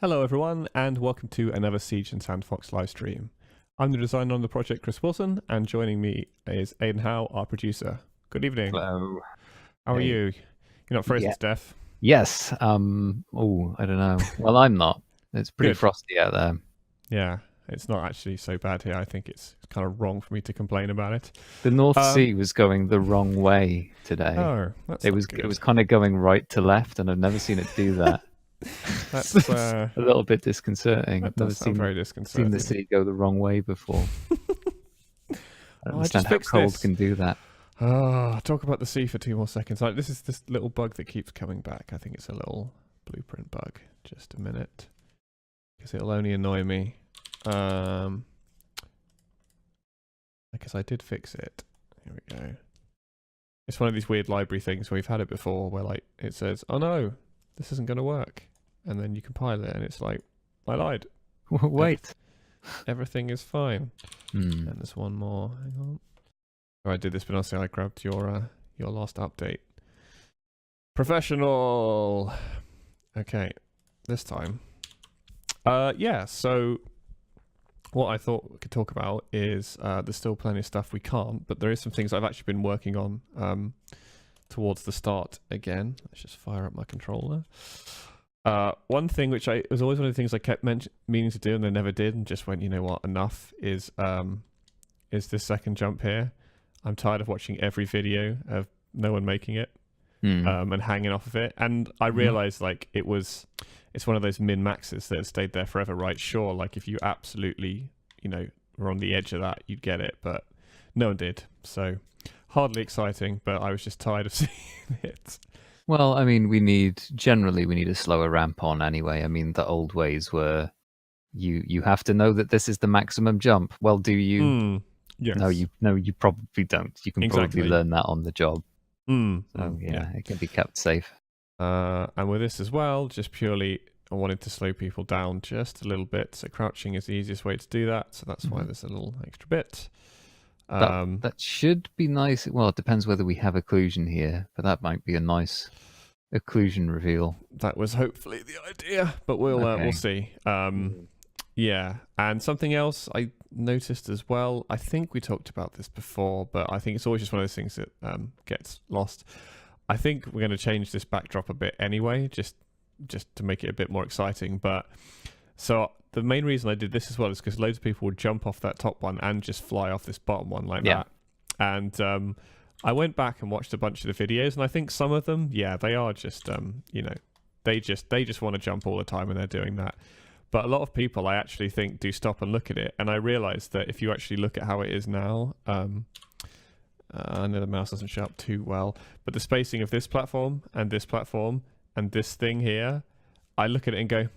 Hello everyone, and welcome to another Siege and Sandfox live stream. I'm the designer on the project, Chris Wilson, and joining me is Aidan Howe, our producer. Good evening. Hello. How are Hey. you? You're not frozen Yeah. to death? Yes. Oh, I don't know. Well, I'm not. It's pretty Good. frosty out there. Yeah, it's not actually so bad here. I think it's kind of wrong for me to complain about it. The North Um, Sea was going the wrong way today. oh, that's It not was good. it was kind of going right to left, and I've never seen it do that. That's It's a little bit disconcerting. that I've never does sound very seen disconcerting. the sea go the wrong way before. I don't Oh, I understand just how fixed cold this. can do that. Oh, talk about the sea for 2 more seconds. This is this little bug that keeps coming back. I think it's a little blueprint bug. Just a minute, because it'll only annoy me. Because I did fix it. Here we go. It's one of these weird library things where we've had it before, where like it says, "Oh no, this isn't going to work," and then you compile it, and it's like, "I lied. Wait. Everything is fine." Hmm. And there's one more. Hang on. Oh, I did this, but also I grabbed your last update. Professional. Okay, this time. Yeah. So what I thought we could talk about is there's still plenty of stuff we can't, but there is some things I've actually been working on towards the start again. Let's just fire up my controller. One thing which it was always one of the things I kept meaning to do and then never did, and just went, you know what, enough, is this second jump here. I'm tired of watching every video of no one making it and hanging off of it. And I realized like it's one of those min maxes that have stayed there forever, right? Sure, like if you absolutely, were on the edge of that, you'd get it, but no one did. So hardly exciting, but I was just tired of seeing it. Well, I mean, generally we need a slower ramp on anyway. I mean, the old ways were you have to know that this is the maximum jump. Well, do you? Yes. No, you probably don't. You can Exactly. probably learn that on the job. So yeah, it can be kept safe. And with this as well, just purely I wanted to slow people down just a little bit. So crouching is the easiest way to do that. So that's why there's a little extra bit. That should be nice. Well, it depends whether we have occlusion here, but that might be a nice occlusion reveal. That was hopefully the idea, but we'll see. Yeah, and something else I noticed as well. I think we talked about this before, but I think it's always just one of those things that gets lost. I think we're going to change this backdrop a bit anyway, just to make it a bit more exciting. But so the main reason I did this as well is because loads of people would jump off that top one and just fly off this bottom one like that. And I went back and watched a bunch of the videos, and I think some of them, yeah, they are just they just want to jump all the time, and they're doing that. But a lot of people, I actually think, do stop and look at it. And I realized that if you actually look at how it is now, I know the mouse doesn't show up too well, but the spacing of this platform and this thing here, I look at it and go,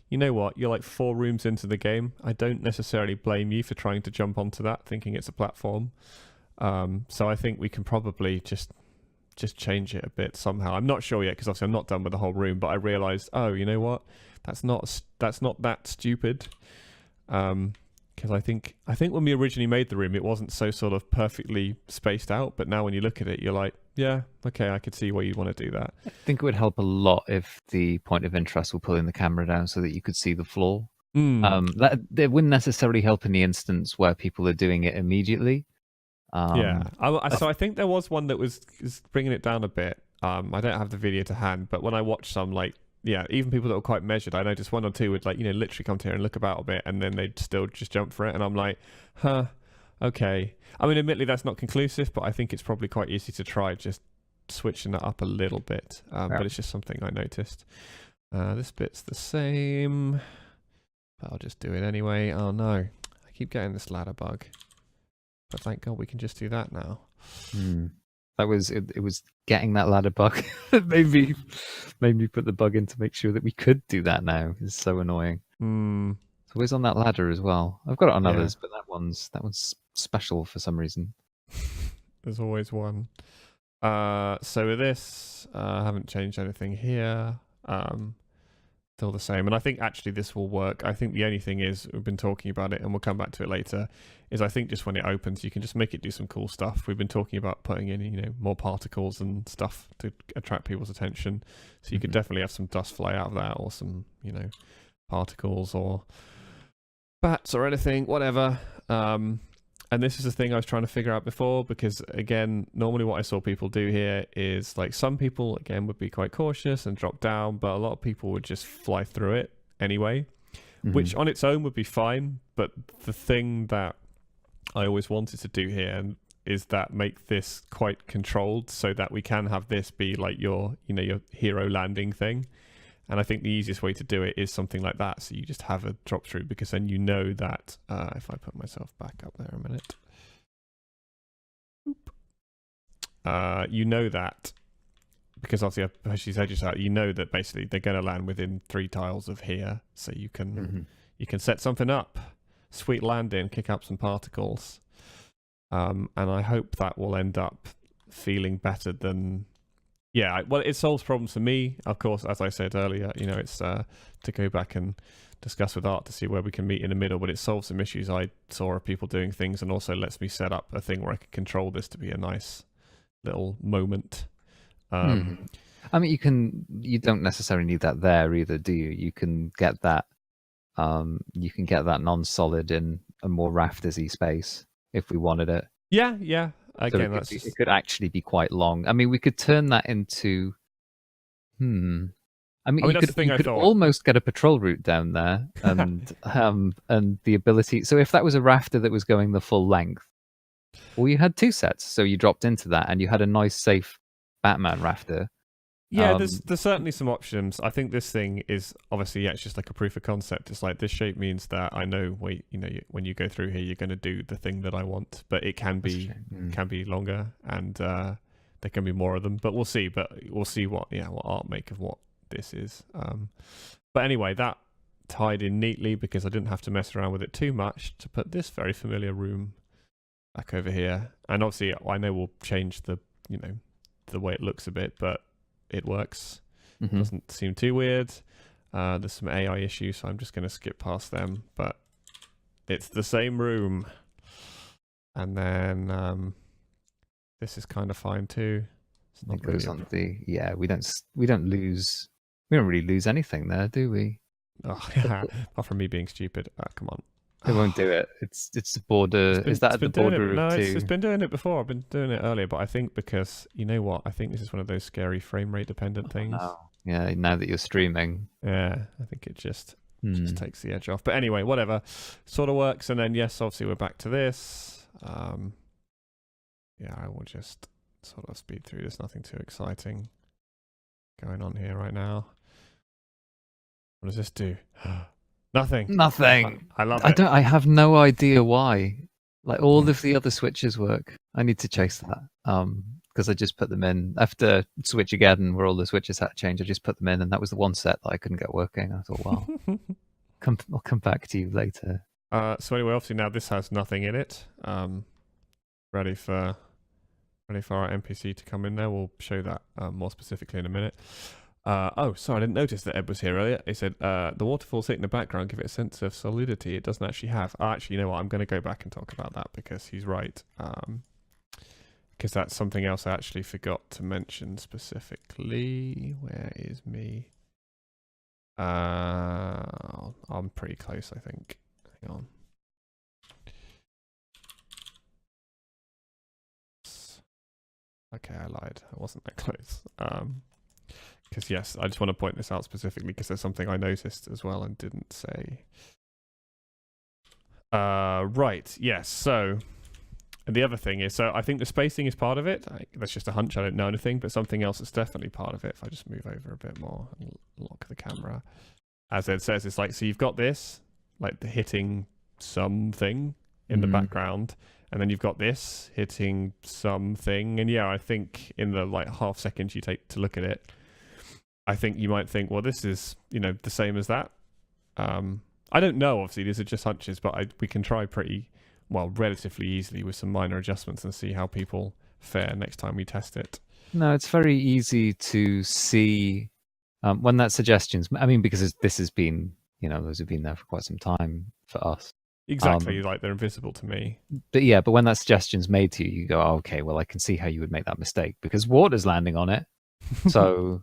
you know what? You're like 4 rooms into the game. I don't necessarily blame you for trying to jump onto that, thinking it's a platform. So I think we can probably just change it a bit somehow. I'm not sure yet, because obviously I'm not done with the whole room, but I realized, oh, you know what? That's not that stupid. Because I think when we originally made the room, it wasn't so sort of perfectly spaced out. But now when you look at it, you're like, yeah, okay, I could see why you'd want to do that. I think it would help a lot if the point of interest were pulling the camera down so that you could see the floor. That wouldn't necessarily help in the instance where people are doing it immediately. Yeah. So I think there was one that was bringing it down a bit. I don't have the video to hand, but when I watched some, like, yeah, even people that were quite measured, I noticed 1 or 2 would, like, literally come to here and look about a bit, and then they'd still just jump for it. And I'm like, okay. I mean, admittedly, that's not conclusive, but I think it's probably quite easy to try just switching that up a little bit. But it's just something I noticed. This bit's the same, but I'll just do it anyway. Oh no, I keep getting this ladder bug. But thank God we can just do that now. That was it was getting that ladder bug that made me put the bug in to make sure that we could do that now. It's so annoying. It's always on that ladder as well. I've got it on others, but that one's special for some reason. There's always one. So with this, I haven't changed anything here. Still the same. And I think actually this will work. I think the only thing is, we've been talking about it and we'll come back to it later, is I think just when it opens, you can just make it do some cool stuff. We've been talking about putting in, more particles and stuff to attract people's attention. So you could definitely have some dust fly out of that, or some, particles or bats or anything, whatever. And this is the thing I was trying to figure out before, because again, normally what I saw people do here is, like, some people again would be quite cautious and drop down, but a lot of people would just fly through it anyway, which on its own would be fine. But the thing that I always wanted to do here is that make this quite controlled, so that we can have this be like your hero landing thing. And I think the easiest way to do it is something like that. So you just have a drop through, because then you know that, if I put myself back up there a minute, you know that, because obviously I push these edges out, you know that basically they're going to land within 3 tiles of here. So you can set something up, sweet landing, kick up some particles. And I hope that will end up feeling better than... Yeah, well, it solves problems for me. Of course, as I said earlier, it's to go back and discuss with Art to see where we can meet in the middle, but it solves some issues I saw of people doing things, and also lets me set up a thing where I can control this to be a nice little moment. I mean, you don't necessarily need that there either, do you? You can get that non-solid in a more raftersy space if we wanted it. Yeah. Again, so it could actually be quite long. I mean, we could turn that into... I mean, you could almost get a patrol route down there, and and the ability... So if that was a rafter that was going the full length, well, you had 2 sets. So you dropped into that, and you had a nice, safe Batman rafter. Yeah, there's certainly some options. I think this thing is obviously, it's just like a proof of concept. It's like, this shape means that I know, when you go through here, you're going to do the thing that I want. But it can be longer, and there can be more of them. But we'll see. But we'll see what Art make of what this is. But anyway, that tied in neatly, because I didn't have to mess around with it too much to put this very familiar room back over here. And obviously, I know we'll change the way it looks a bit, but it works. Doesn't seem too weird. There's some AI issues, so I'm just going to skip past them, but it's the same room. And then this is kind of fine too. It's not it goes on we don't really lose anything there, do we? Oh, yeah. Apart from me being stupid. Come on. It won't do it. It's the border. Is that at the border of 2? It's been doing it before. I've been doing it earlier, but I think because, you know what? I think this is one of those scary frame rate dependent things. No. Yeah, now that you're streaming. Yeah, I think it just takes the edge off. But anyway, whatever. Sort of works. And then, yes, obviously we're back to this. I will just sort of speed through. There's nothing too exciting going on here right now. What does this do? Nothing. I love it. I have no idea why. Like, all of the other switches work. I need to chase that. Because I just put them in after switch again, where all the switches had to change. I just put them in, and that was the one set that I couldn't get working. I thought, well, I'll come back to you later. So anyway, obviously now this has nothing in it. Ready for our NPC to come in there. We'll show that more specifically in a minute. Sorry, I didn't notice that Ed was here earlier. He said, the waterfalls sit in the background, give it a sense of solidity it doesn't actually have. Actually, you know what? I'm going to go back and talk about that, because he's right. Because that's something else I actually forgot to mention specifically. Where is me? I'm pretty close, I think. Hang on. Okay, I lied. I wasn't that close. Because yes, I just want to point this out specifically, because there's something I noticed as well and didn't say. Right, yes, so the other thing is, so I think the spacing is part of it. That's just a hunch, I don't know anything, but something else is definitely part of it. If I just move over a bit more and lock the camera. As Ed says, it's like, so you've got this, like the hitting something in the background, and then you've got this hitting something, and yeah, I think in the like half seconds you take to look at it, I think you might think, well, this is, the same as that. I don't know, obviously, these are just hunches, but we can try relatively easily with some minor adjustments and see how people fare next time we test it. No, it's very easy to see When that suggestions, I mean, because this has been, those have been there for quite some time for us. Exactly, like they're invisible to me. But when that suggestion's made to you, you go, oh, okay, well, I can see how you would make that mistake because water's landing on it. So,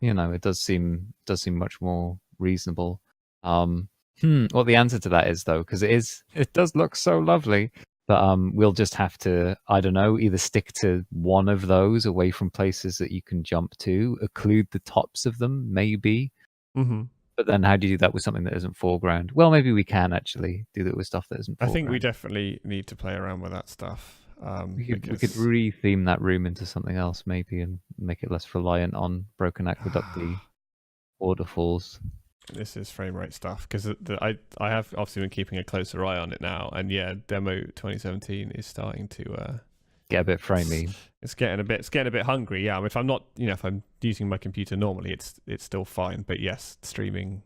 it does seem much more reasonable. What the answer to that is, though, because it does look so lovely. But we'll just have to, I don't know, either stick to one of those away from places that you can jump to, occlude the tops of them, maybe. Mm-hmm. But then how do you do that with something that isn't foreground? Well, maybe we can actually do that with stuff that isn't foreground. I think we definitely need to play around with that stuff. We could re-theme that room into something else, maybe, and make it less reliant on broken aqueducty waterfalls. This is frame rate stuff because I have obviously been keeping a closer eye on it now, and yeah, demo 2017 is starting to get a bit framey. It's getting a bit hungry. Yeah, I mean, if I'm not, if I'm using my computer normally, it's still fine. But yes, streaming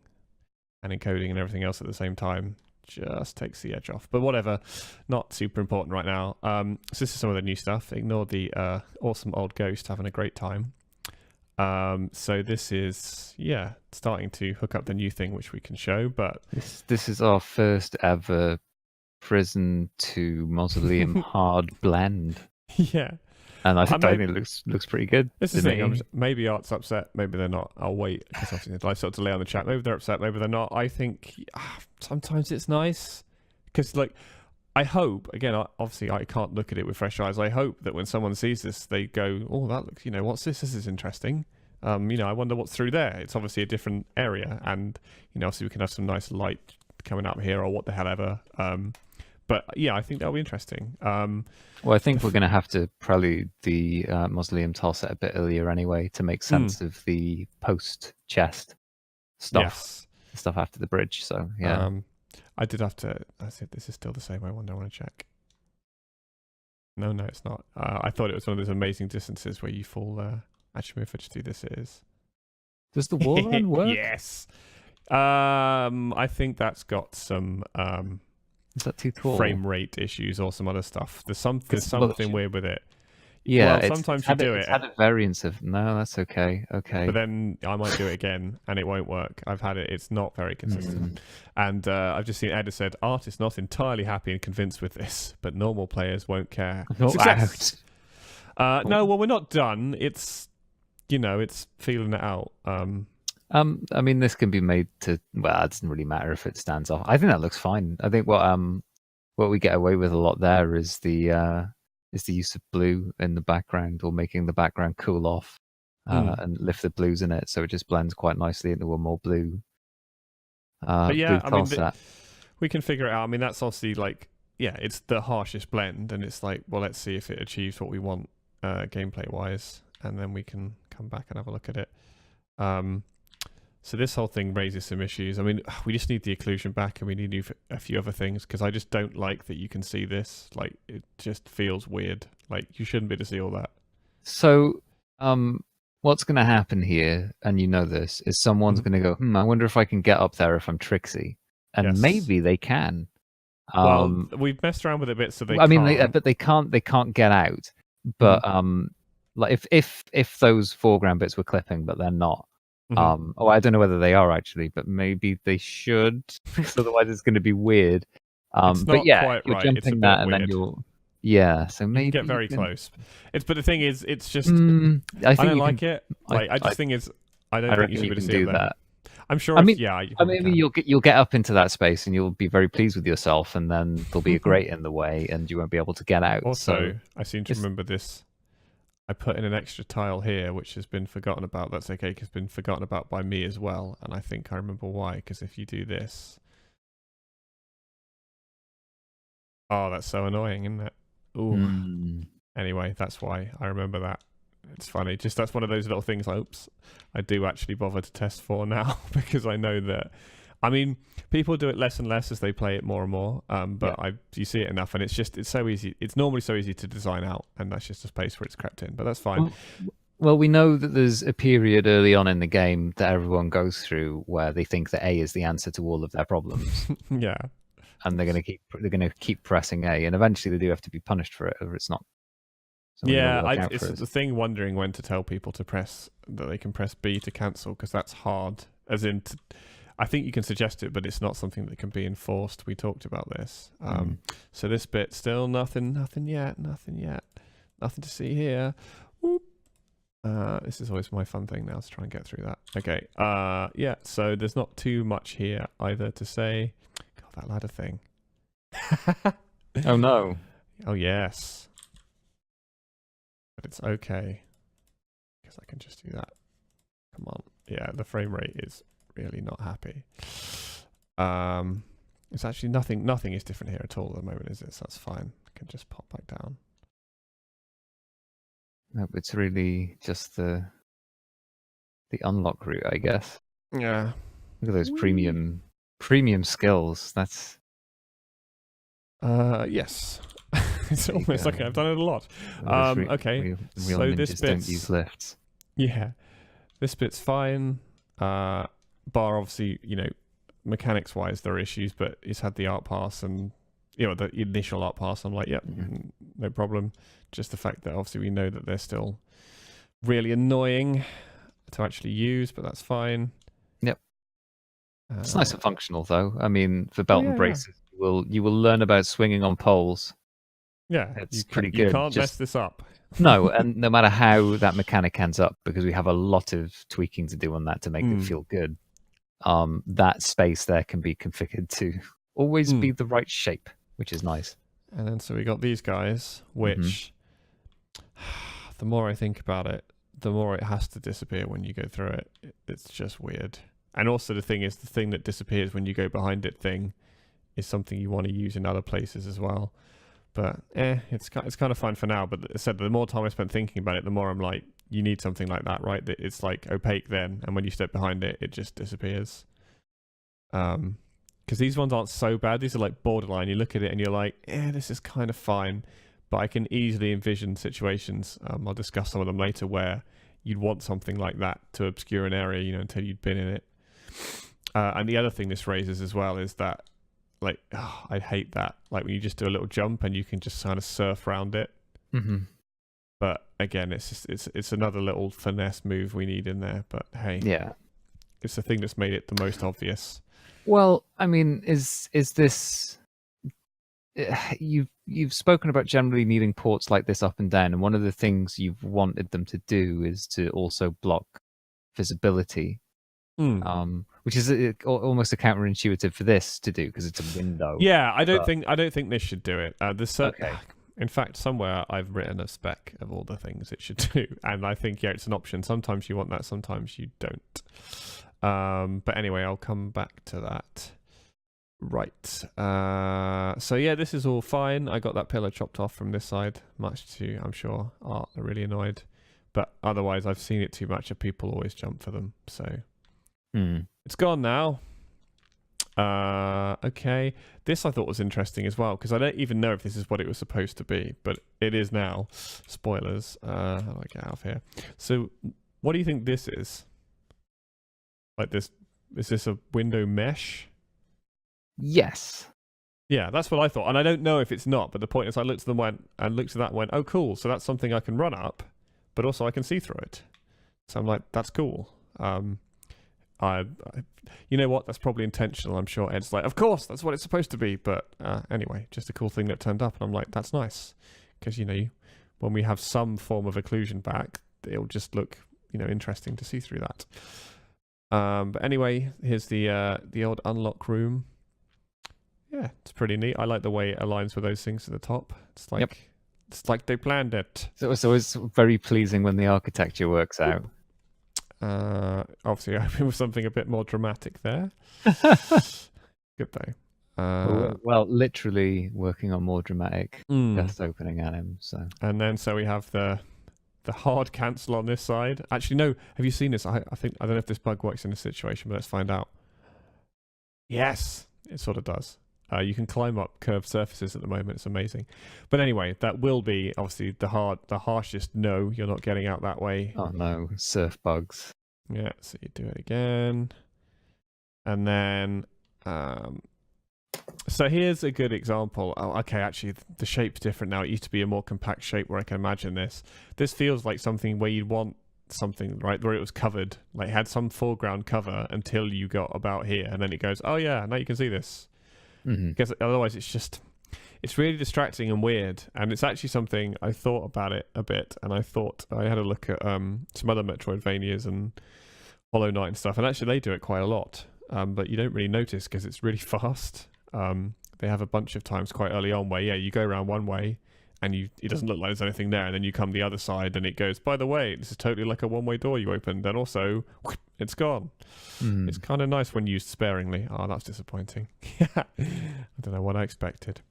and encoding and everything else at the same time just takes the edge off. But whatever, not super important right now. So this is some of the new stuff. Ignore the awesome old ghost having a great time. So this is starting to hook up the new thing which we can show, but this is our first ever prison to mausoleum hard blend. Yeah, and I think it looks pretty good. This is the thing. Maybe Art's upset, maybe they're not. I'll wait because obviously I sort of delay on the chat. Maybe they're upset, maybe they're not. I think sometimes it's nice because I hope, again, obviously I can't look at it with fresh eyes. I hope that when someone sees this, they go, oh, that looks, what's this? This is interesting. I wonder what's through there. It's obviously a different area. And, obviously we can have some nice light coming up here or what the hell ever. But yeah, I think that'll be interesting. Well, I think we're going to have to prelude the mausoleum tile set a bit earlier anyway to make sense of the post chest stuff. Yes. Stuff after the bridge. So, yeah. I did have to. I said this is still the same. I want to check. No, it's not. I thought it was one of those amazing distances where you fall. Actually, if I just do this, it is. Does the wall run work? Yes. I think that's got some. Is that too tall? Frame rate issues or some other stuff. There's something weird with it. Yeah, well, sometimes you do it. It's had a variance of no, that's okay. But then I might do it again and it won't work. I've had it. It's not very consistent. And I've just seen Aidan said, Art is not entirely happy and convinced with this, but normal players won't care. Success. No, well, we're not done. It's, it's feeling it out. I mean, this can be made to. Well, it doesn't really matter if it stands off. I think that looks fine. I think what we get away with a lot there is the use of blue in the background or making the background cool off and lift the blues in it, so it just blends quite nicely into a more blue. But yeah, blue I mean, we can figure it out. I mean, that's obviously it's the harshest blend, and it's well, let's see if it achieves what we want gameplay wise, and then we can come back and have a look at it. So this whole thing raises some issues. I mean, we just need the occlusion back, and we need a few other things, because I just don't like that you can see this. It just feels weird. You shouldn't be able to see all that. So, what's going to happen here, and this, is someone's going to go, I wonder if I can get up there if I'm tricksy. And maybe they can. Well, we've messed around with it a bit, so they can't. I mean, but they can't get out. But if those foreground bits were clipping, but they're not. I don't know whether they are actually, but maybe they should, because otherwise it's going to be weird. It's not quite you're right. jumping It's a bit that, and weird. then you're so maybe you get very close. But the thing is, it's just I don't like it. I just think I don't think you should be able to see that. I'm sure. I mean, maybe you'll get up into that space and you'll be very pleased with yourself, and then there'll be a grate in the way, and you won't be able to get out. Also, I seem to remember this. I put in an extra tile here, which has been forgotten about. That's okay, because it's been forgotten about by me as well. And I think I remember why, because if you do this... Oh, that's so annoying, isn't it? Ooh. Anyway, that's why I remember that. It's funny. Just that's one of those little things, oops, I do actually bother to test for now, because I know that... I mean, people do it less and less as they play it more and more, but you see it enough, and it's so easy. It's normally so easy to design out, and that's just a space where it's crept in, but that's fine. Well, we know that there's a period early on in the game that everyone goes through where they think that A is the answer to all of their problems. Yeah. And they're going to keep pressing A, and eventually they do have to be punished for it, or it's not So we're going Yeah, to look out it's for it. the thing wondering when to tell people to press that they can press B to cancel, because that's hard. As in, I think you can suggest it, but it's not something that can be enforced. We talked about this. So this bit still nothing yet, nothing to see here. Whoop. This is always my fun thing now, to try and get through that. Okay. Yeah. So there's not too much here either to say. God, that ladder thing. Oh no. Oh yes. But it's okay, because I can just do that. Come on. Yeah, the frame rate is really not happy. It's actually nothing is different here at all at the moment, is it? So that's fine. I can just pop back down. No, it's really just the unlock route, I guess. Yeah. Look at those premium skills. That's yes. It's almost like I've done it a lot. Okay. Real So ninjas this don't bit's use lifts. Yeah. This bit's fine. Bar obviously, mechanics wise there are issues, but it's had the art pass and the initial art pass. I'm like, yep, no problem. Just the fact that obviously we know that they're still really annoying to actually use, but that's fine. Yep. It's nice and functional though. I mean, for belt and braces, you will learn about swinging on poles. Yeah, it's pretty good. You can't mess this up. No, and no matter how that mechanic ends up, because we have a lot of tweaking to do on that to make it feel good. That space there can be configured to always be the right shape, which is nice. And then so we got these guys, which the more I think about it, the more it has to disappear when you go through it. It's just weird. And also the thing that disappears when you go behind it thing is something you want to use in other places as well. But it's kind of fine for now. But as I said, the more time I spent thinking about it, the more I'm like, you need something like that, right? That it's like opaque then, and when you step behind it, it just disappears. Because these ones aren't so bad. These are like borderline. You look at it and you're like, this is kind of fine. But I can easily envision situations, I'll discuss some of them later, where you'd want something like that to obscure an area, until you'd been in it. And the other thing this raises as well is that, like, I hate that. Like when you just do a little jump and you can just kind of surf around it. But again, it's another little finesse move we need in there. But hey, yeah, it's the thing that's made it the most obvious. Well, I mean, is this? You've spoken about generally needing ports like this up and down, and one of the things you've wanted them to do is to also block visibility, which is almost a counterintuitive for this to do because it's a window. Yeah, I don't think this should do it. Okay. In fact, somewhere I've written a spec of all the things it should do, and I think it's an option. Sometimes you want that, sometimes you don't. But anyway, I'll come back to that. Right. So yeah, this is all fine. I got that pillar chopped off from this side, much to, I'm sure, Art are really annoyed. But otherwise, I've seen it too much of people always jump for them. So it's gone now. Okay. This I thought was interesting as well, because I don't even know if this is what it was supposed to be, but it is now. Spoilers. How do I get out of here? So what do you think this is? Like this, is this a window mesh? Yes. Yeah, that's what I thought. And I don't know if it's not, but the point is I looked at them and looked at that and went, oh cool, so that's something I can run up, but also I can see through it. So I'm like, that's cool. I you know what? That's probably intentional. I'm sure Ed's like, of course, that's what it's supposed to be. But anyway, just a cool thing that turned up, and I'm like, that's nice, because when we have some form of occlusion back, it'll just look interesting to see through that. But anyway, here's the old unlock room. Yeah, it's pretty neat. I like the way it aligns with those things at the top. It's like it's like they planned it. So it's always very pleasing when the architecture works out. Obviously, I think with something a bit more dramatic there. Good though. Well, literally working on more dramatic just opening at him. And then we have the hard cancel on this side. Actually, no. Have you seen this? I don't know if this bug works in this situation, but let's find out. Yes, it sort of does. You can climb up curved surfaces at the moment. It's amazing. But anyway, that will be obviously the harshest no. You're not getting out that way. Oh no, surf bugs. Yeah, so you do it again. And then So here's a good example. Oh, okay, actually, the shape's different now. It used to be a more compact shape where I can imagine this. This feels like something where you'd want something, right, where it was covered, like had some foreground cover until you got about here, and then it goes, oh yeah, now you can see this. Because otherwise it's really distracting and weird. And it's actually something I thought about it a bit, and I thought I had a look at some other Metroidvanias and Hollow Knight and stuff, and actually they do it quite a lot. But you don't really notice because it's really fast. They have a bunch of times quite early on where, yeah, you go around one way and it doesn't look like there's anything there, and then you come the other side and it goes, by the way, this is totally like a one-way door you opened, and also it's gone. It's kind of nice when used sparingly. Oh, that's disappointing. I don't know what I expected.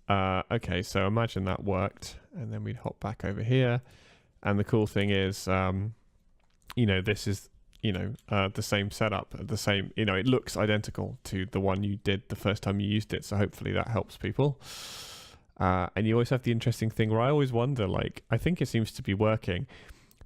Okay, so imagine that worked, and then we'd hop back over here, and the cool thing is, this is the same setup, the same, it looks identical to the one you did the first time you used it, so hopefully that helps people. And you always have the interesting thing where I always wonder, like, I think it seems to be working,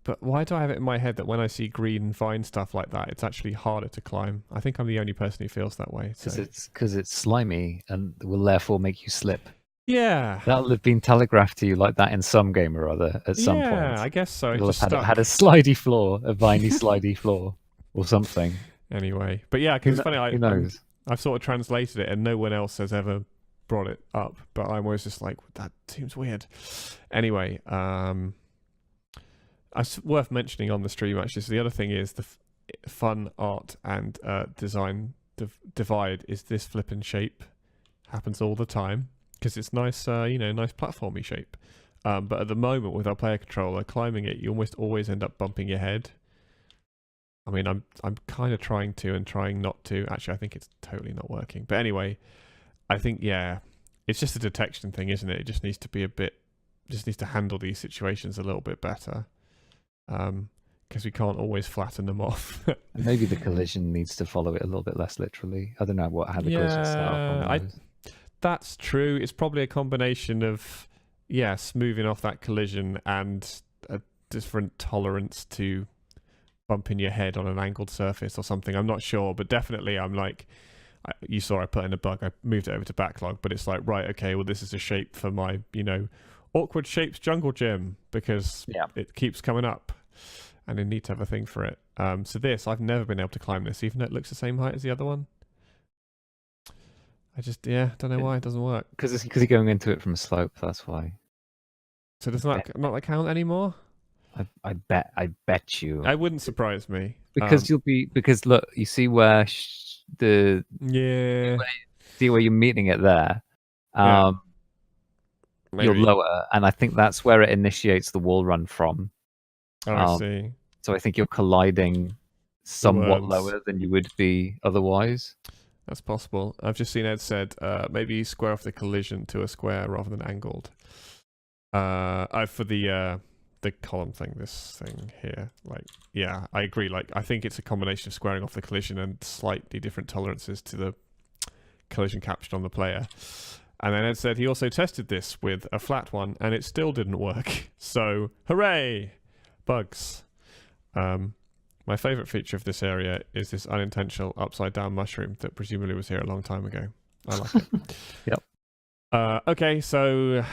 but why do I have it in my head that when I see green vine stuff like that, it's actually harder to climb? I think I'm the only person who feels that way. Because it's slimy and will therefore make you slip. Yeah. That'll have been telegraphed to you like that in some game or other at some point. Yeah, I guess so. It'll have had a slidey floor, a viney slidey floor or something. Anyway, but yeah, because it's funny, who knows? I've sort of translated it and no one else has ever brought it up, but I'm always just like, that seems weird. Anyway, it's worth mentioning on the stream actually. So the other thing is the fun art and design divide is this flipping shape happens all the time because it's nice, nice platformy shape. But at the moment with our player controller climbing it, you almost always end up bumping your head. I mean, I'm kind of trying to and trying not to. Actually, I think it's totally not working. But anyway, I think, yeah, it's just a detection thing, isn't it? It just needs to be just needs to handle these situations a little bit better. Because we can't always flatten them off. Maybe the collision needs to follow it a little bit less literally. I don't know how the collision set up. That's true. It's probably a combination of, smoothing off that collision and a different tolerance to bumping your head on an angled surface or something. I'm not sure, but definitely I'm like, you saw I put in a bug, I moved it over to backlog, but it's like, right, okay, well, this is a shape for my, awkward shapes jungle gym because it keeps coming up and I need to have a thing for it. So this, I've never been able to climb this, even though it looks the same height as the other one. I just, don't know why it doesn't work. Because you're going into it from a slope, that's why. So does that not count anymore? I bet you. It wouldn't surprise me. Because because look, you see where see where you're meeting it there. You're lower, and I think that's where it initiates the wall run from. Oh, I see. So I think you're colliding somewhat lower than you would be otherwise. That's possible. I've just seen Ed said maybe square off the collision to a square rather than angled. For the column thing, this thing here, I agree. I think it's a combination of squaring off the collision and slightly different tolerances to the collision captured on the player. And then Ed said he also tested this with a flat one and it still didn't work. So hooray, bugs. My favorite feature of this area is this unintentional upside down mushroom that presumably was here a long time ago. I like it. Yep. Okay, so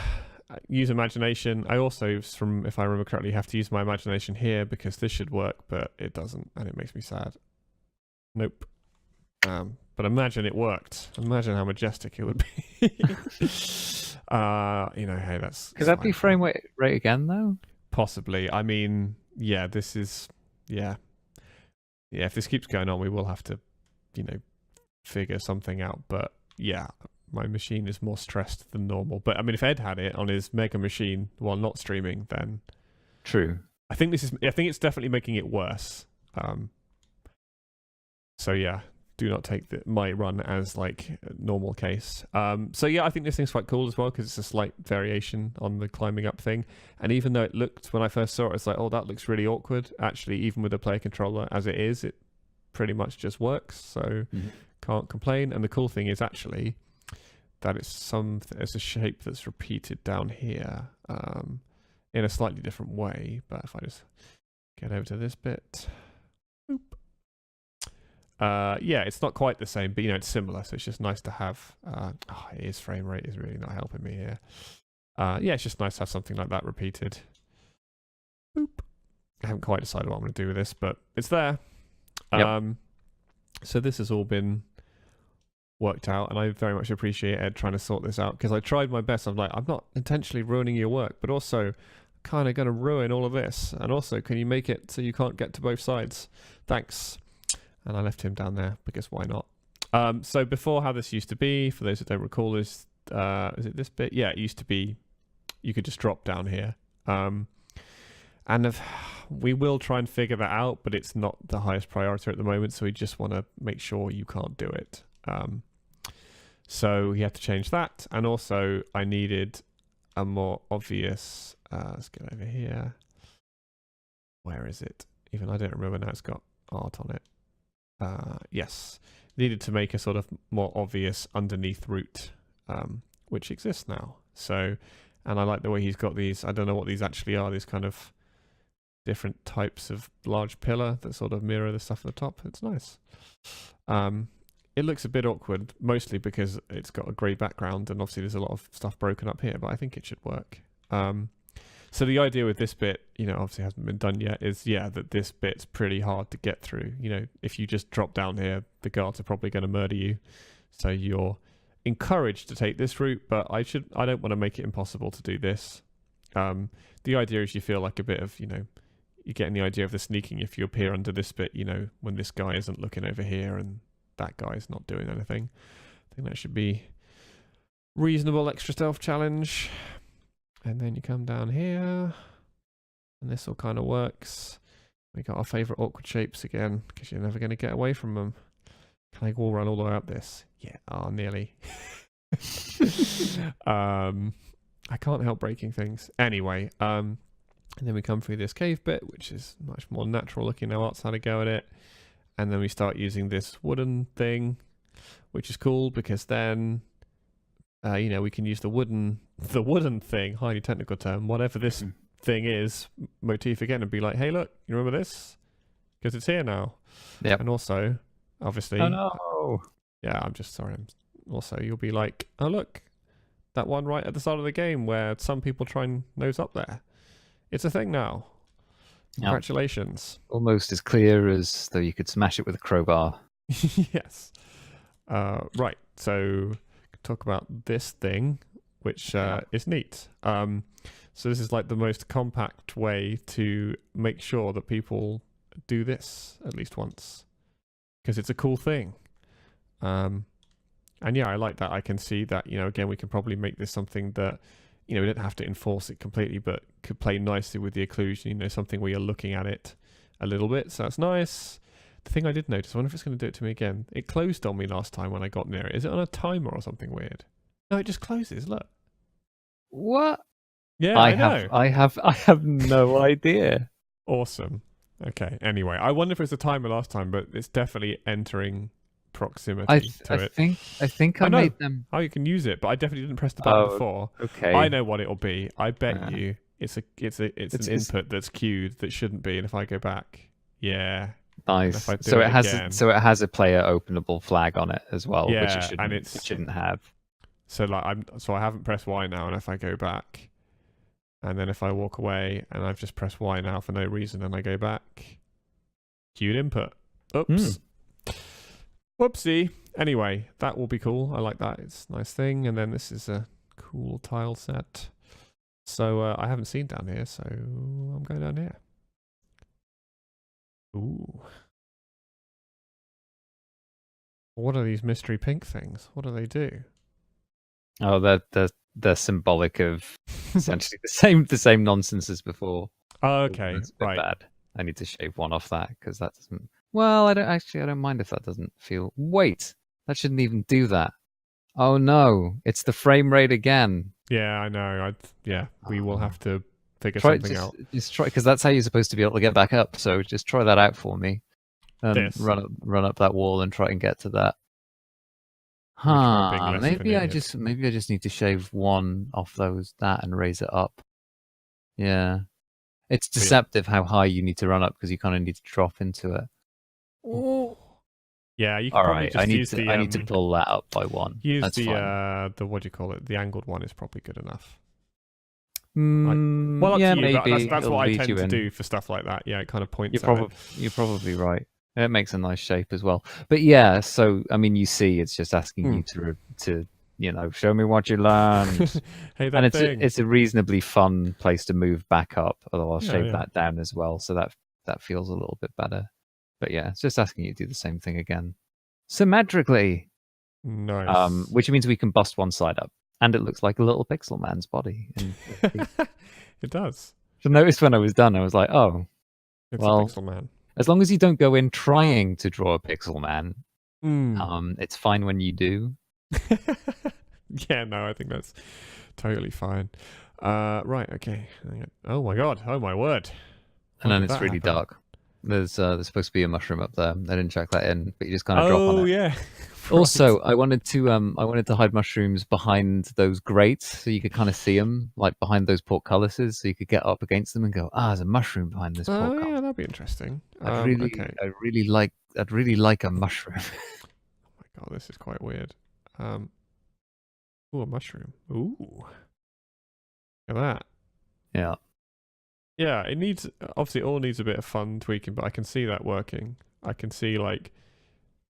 use imagination. I also, if I remember correctly, have to use my imagination here because this should work, but it doesn't, and it makes me sad. Nope. But imagine it worked. Imagine how majestic it would be. Hey, that's... Could that be frame rate again, though? Possibly. I mean, this is... Yeah, if this keeps going on, we will have to, figure something out. But, my machine is more stressed than normal. But, I mean, if Ed had it on his mega machine while not streaming, then... True. I think it's definitely making it worse. Do not take my run as a normal case. I think this thing's quite cool as well because it's a slight variation on the climbing up thing. And even though it looked, when I first saw it, it's like, oh, that looks really awkward. Actually, even with a player controller as it is, it pretty much just works. So can't complain. And the cool thing is actually that it's a shape that's repeated down here in a slightly different way. But if I just get over to this bit. Boop. Yeah, it's not quite the same, but it's similar. So it's just nice to have. His frame rate is really not helping me here. Yeah, it's just nice to have something like that repeated. Boop. I haven't quite decided what I'm going to do with this, but it's there. Yep. So this has all been worked out, and I very much appreciate Ed trying to sort this out, because I tried my best. I'm like, I'm not intentionally ruining your work, but also kind of going to ruin all of this, and also can you make it so you can't get to both sides? Thanks. And I left him down there because why not? So before, how this used to be, for those that don't recall, is it this bit? Yeah, it used to be you could just drop down here. We will try and figure that out, but it's not the highest priority at the moment, so we just want to make sure you can't do it. So he had to change that, and also I needed a more obvious. Let's get over here. Where is it? Even I don't remember now. It's got art on it. Yes, needed to make a sort of more obvious underneath route, which exists now. So, and I like the way he's got these. I don't know what these actually are. These kind of different types of large pillar that sort of mirror the stuff at the top. It's nice. It looks a bit awkward, mostly because it's got a grey background, and obviously there's a lot of stuff broken up here, but I think it should work. So the idea with this bit, obviously hasn't been done yet, is, that this bit's pretty hard to get through. If you just drop down here, the guards are probably going to murder you. So you're encouraged to take this route, but I don't want to make it impossible to do this. The idea is you feel like a bit of, you're getting the idea of the sneaking if you appear under this bit, when this guy isn't looking over here and that guy's not doing anything. I think that should be reasonable extra stealth challenge. And then you come down here, and this all kind of works. We got our favourite awkward shapes again, because you're never going to get away from them. Can I wall run all the way up this? Yeah, nearly. I can't help breaking things. Anyway, and then we come through this cave bit, which is much more natural looking now. Art's had a go at it. And then we start using this wooden thing, which is cool, because then, we can use the wooden thing, highly technical term, whatever this thing is, motif again, and be like, hey, look, you remember this? Because it's here now. Yep. And also, obviously, oh no. Yeah, I'm just sorry. Also, you'll be like, oh, look, that one right at the start of the game where some people try and nose up there. It's a thing now. Congratulations. Almost as clear as though you could smash it with a crowbar. Yes. Right. So talk about this thing, which is neat. So this is like the most compact way to make sure that people do this at least once, because it's a cool thing. And yeah, I like that. I can see that, again, we can probably make this something that, we don't have to enforce it completely, but could play nicely with the occlusion, something where you're looking at it a little bit. So that's nice. The thing I did notice, I wonder if it's going to do it to me again. It closed on me last time when I got near it. Is it on a timer or something weird? No, it just closes. Look. What? Yeah, I know. I have no idea. Awesome. Okay. Anyway, I wonder if it's a timer last time, but it's definitely entering proximity to it. I think I made them. Oh, you can use it, but I definitely didn't press the button before. Okay. I know what it'll be. I bet you it's an input that's queued that shouldn't be, and if I go back, yeah. Nice. So it has a player openable flag on it as well, which it shouldn't have. So I haven't pressed Y now, and if I go back, and then if I walk away and I've just pressed Y now for no reason, and I go back, queued input. Oops. Whoopsie. Anyway, that will be cool. I like that. It's a nice thing. And then this is a cool tile set. So I haven't seen down here, so I'm going down here. Ooh. What are these mystery pink things? What do they do? Oh, they're symbolic of essentially the same nonsense as before. Oh, okay, That's a bit bad. I need to shave one off that because that doesn't. Well, I don't mind if that doesn't feel. Wait, that shouldn't even do that. Oh no, it's the frame rate again. Yeah, I know. We will have to figure something out. Just try, because that's how you're supposed to be able to get back up. So just try that out for me, and run up that wall and try and get to that. Maybe I just need to shave one off that and raise it up. Yeah, it's deceptive how high you need to run up because you kind of need to drop into it. Oh, Yeah, you could All probably right, I just need use to the I need to pull that up by one. use That's fine. the what do you call it? The angled one is probably good enough. Well, up to Yeah, you, but maybe that's it'll what I lead tend you to in. do for stuff like that. Yeah, it kind of You're points at it. probably right. It makes a nice shape as well. But yeah, so I mean, you see, it's just asking you to show me what you learned, Hey, and that thing. it's a reasonably fun place to move back up. Although I'll shave Yeah. that down as well, so that feels a little bit better. But yeah, it's just asking you to do the same thing again, symmetrically. Nice. Which means we can bust one side up, and it looks like a little pixel man's body. It does. So notice when I was done, I was like, oh, It's a well, pixel man. as long as you don't go in trying to draw a pixel man, Mm. it's fine when you do. Yeah, no, I think that's totally fine. Right, okay. Oh my god, oh my word. And When then did it's that really happen? dark. There's supposed to be a mushroom up there. I didn't check that in, but you just kind of drop on Oh it. yeah. Also, I wanted to hide mushrooms behind those grates so you could kind of see them, like behind those portcullises, so you could get up against them and go, there's a mushroom behind this Oh portcullis. yeah, that'd be interesting. Okay. I'd really like a mushroom. Oh my god, this is quite weird. Ooh, a mushroom. Ooh. Look at that. Yeah. Yeah, it needs obviously it all needs a bit of fun tweaking, but I can see that working. I can see like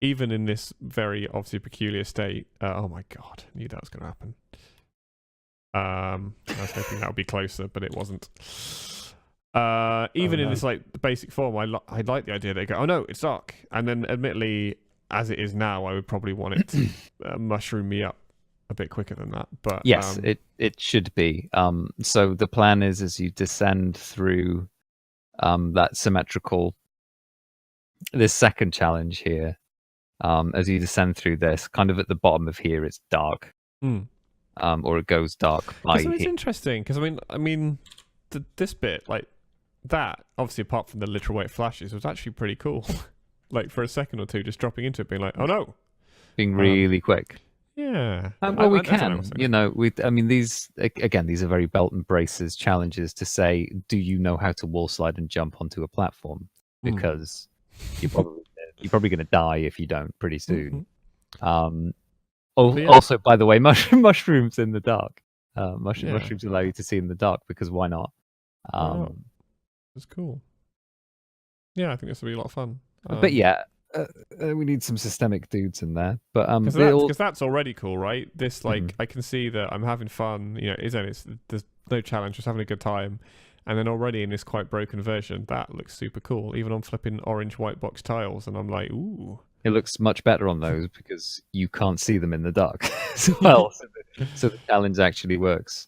even in this very obviously peculiar state. Oh my god, I knew that was going to happen. I was hoping that would be closer, but it wasn't. Even in this like the basic form, I like the idea they go, oh no, it's dark, and then admittedly, as it is now, I would probably want it to mushroom me up a bit quicker than that. But yes, it should be. So the plan is as you descend through that symmetrical, this second challenge here, as you descend through this, kind of at the bottom of here, it's dark, or it goes dark by it's interesting because I mean, this bit like that, obviously apart from the literal way it flashes, was actually pretty cool. Like for a second or two, just dropping into it, being like, oh no, being really quick. Yeah. Well, we can. I mean, these are very belt and braces challenges to say, do you know how to wall slide and jump onto a platform? Because you're probably going to die if you don't pretty soon. Also, by the way, mushrooms in the dark. Mushrooms allow you to see in the dark because why not? That's cool. Yeah, I think this will be a lot of fun. But yeah, we need some systemic dudes in there. But because that's already cool, right? This like I can see that I'm having fun. You know, there's no challenge, just having a good time. And then already in this quite broken version, that looks super cool. Even on flipping orange whitebox tiles, and I'm like, ooh. It looks much better on those because you can't see them in the dark as well. So the challenge actually works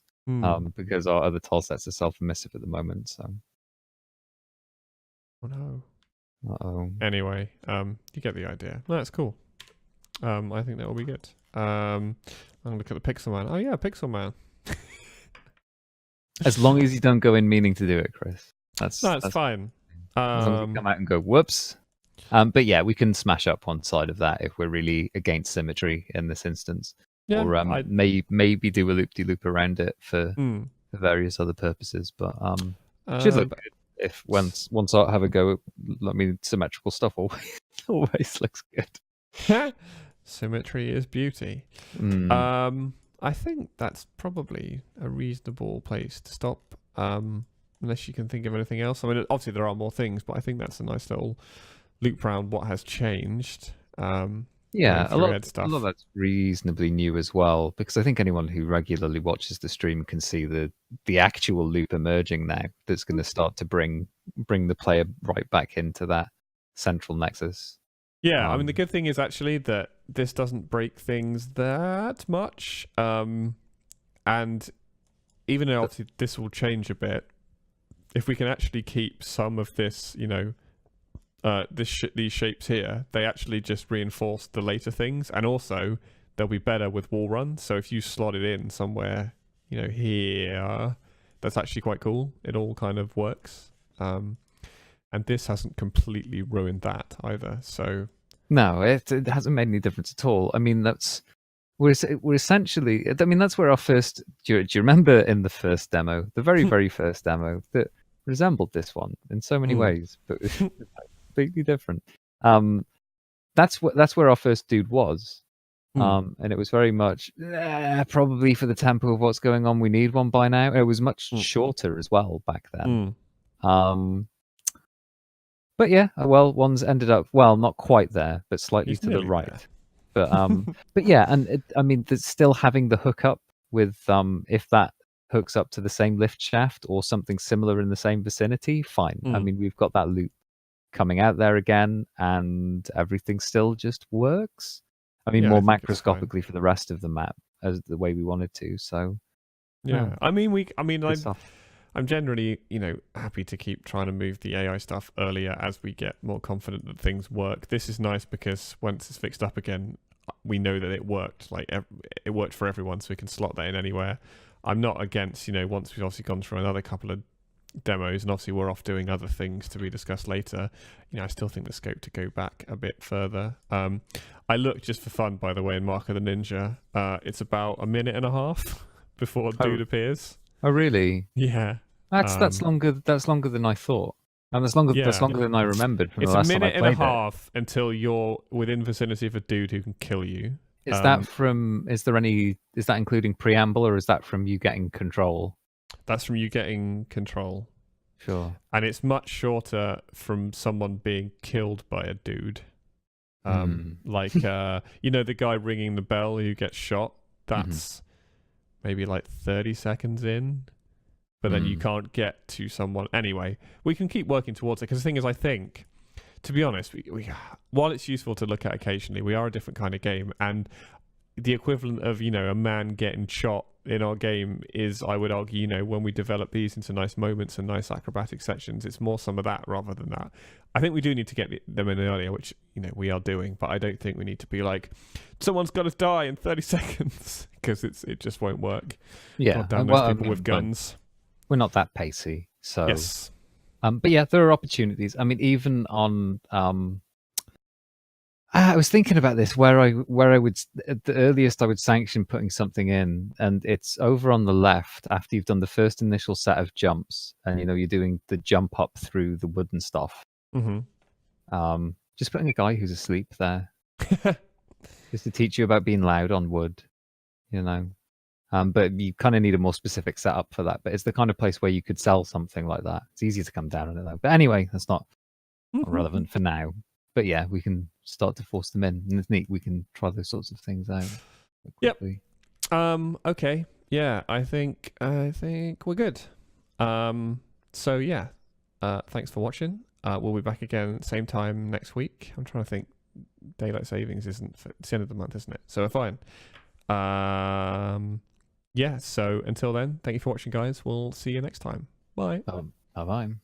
because our other tile sets are self-emissive at the moment. So. Oh no. Uh-oh. Anyway, you get the idea. No, that's cool. I think that will be good. I'm gonna look at the Pixel Man. Oh yeah, Pixel Man. As long as you don't go in meaning to do it, Chris. That's fine. As long as you come out and go, whoops. But yeah, we can smash up one side of that if we're really against symmetry in this instance. Yeah, or maybe do a loop-de-loop around it for various other purposes. But should look good. If once I have a go, I mean, symmetrical stuff always looks good. Symmetry is beauty. I think that's probably a reasonable place to stop, unless you can think of anything else. I mean, obviously there are more things, but I think that's a nice little loop around what has changed. Yeah, a lot of that's reasonably new as well, because I think anyone who regularly watches the stream can see the actual loop emerging now. That's going to start to bring the player right back into that central nexus. Yeah, I mean the good thing is actually that this doesn't break things that much, and even though obviously this will change a bit, if we can actually keep some of this, you know, these shapes here, they actually just reinforce the later things, and also they'll be better with wall run. So if you slot it in somewhere, you know, here, that's actually quite cool. It all kind of works. And this hasn't completely ruined that either. So no, it hasn't made any difference at all. I mean, we're essentially. I mean, that's where our first. Do you remember in the first demo, the very very first demo, that resembled this one in so many ways, but completely different. that's where our first dude was. Mm. And it was very much probably for the tempo of what's going on, we need one by now. It was much shorter as well back then. But yeah, well, one's ended up not quite there, but slightly to the right. There. But yeah, and I mean, there's still having the hookup with if that hooks up to the same lift shaft or something similar in the same vicinity, fine. I mean, we've got that loop coming out there again, and everything still just works. I mean, more macroscopically for the rest of the map as the way we wanted to. So yeah, I'm generally, happy to keep trying to move the AI stuff earlier as we get more confident that things work. This is nice because once it's fixed up again, we know that it worked. Like it worked for everyone, so we can slot that in anywhere. I'm not against, once we've obviously gone through another couple of demos and obviously we're off doing other things to be discussed later, I still think there's scope to go back a bit further. I looked just for fun, by the way, in Mark of the Ninja. It's about a minute and a half before dude appears. Oh really? Yeah. That's longer than I thought. And that's longer than I remembered from the last time I played it. It's a minute and a half until you're within vicinity of a dude who can kill you. Is that including preamble, or is that from you getting control? That's from you getting control. Sure. And it's much shorter from someone being killed by a dude. Like, the guy ringing the bell who gets shot? That's maybe like 30 seconds in. But then you can't get to someone. Anyway, we can keep working towards it. Because the thing is, I think, to be honest, we while it's useful to look at occasionally, we are a different kind of game. And the equivalent of, a man getting shot in our game is, I would argue, when we develop these into nice moments and nice acrobatic sections, it's more some of that rather than that. I think we do need to get them in earlier, which, we are doing, but I don't think we need to be like, someone's got to die in 30 seconds, because it just won't work. Yeah. God damn those people with guns. We're not that pacey, so... Yes. But yeah, there are opportunities. I mean, even on... I was thinking about this, where I would, at the earliest I would sanction putting something in, and it's over on the left after you've done the first initial set of jumps, and you're doing the jump up through the wooden stuff. Just putting a guy who's asleep there, just to teach you about being loud on wood, But you kind of need a more specific setup for that. But it's the kind of place where you could sell something like that. It's easy to come down on it though. But anyway, that's not relevant for now. But yeah, we can start to force them in, and it's neat. We can try those sorts of things out quickly. Yep. Okay. Yeah, I think we're good. So yeah, thanks for watching. We'll be back again same time next week. I'm trying to think. Daylight savings it's the end of the month, isn't it? So we're fine. Yeah. So until then, thank you for watching, guys. We'll see you next time. Bye. Bye.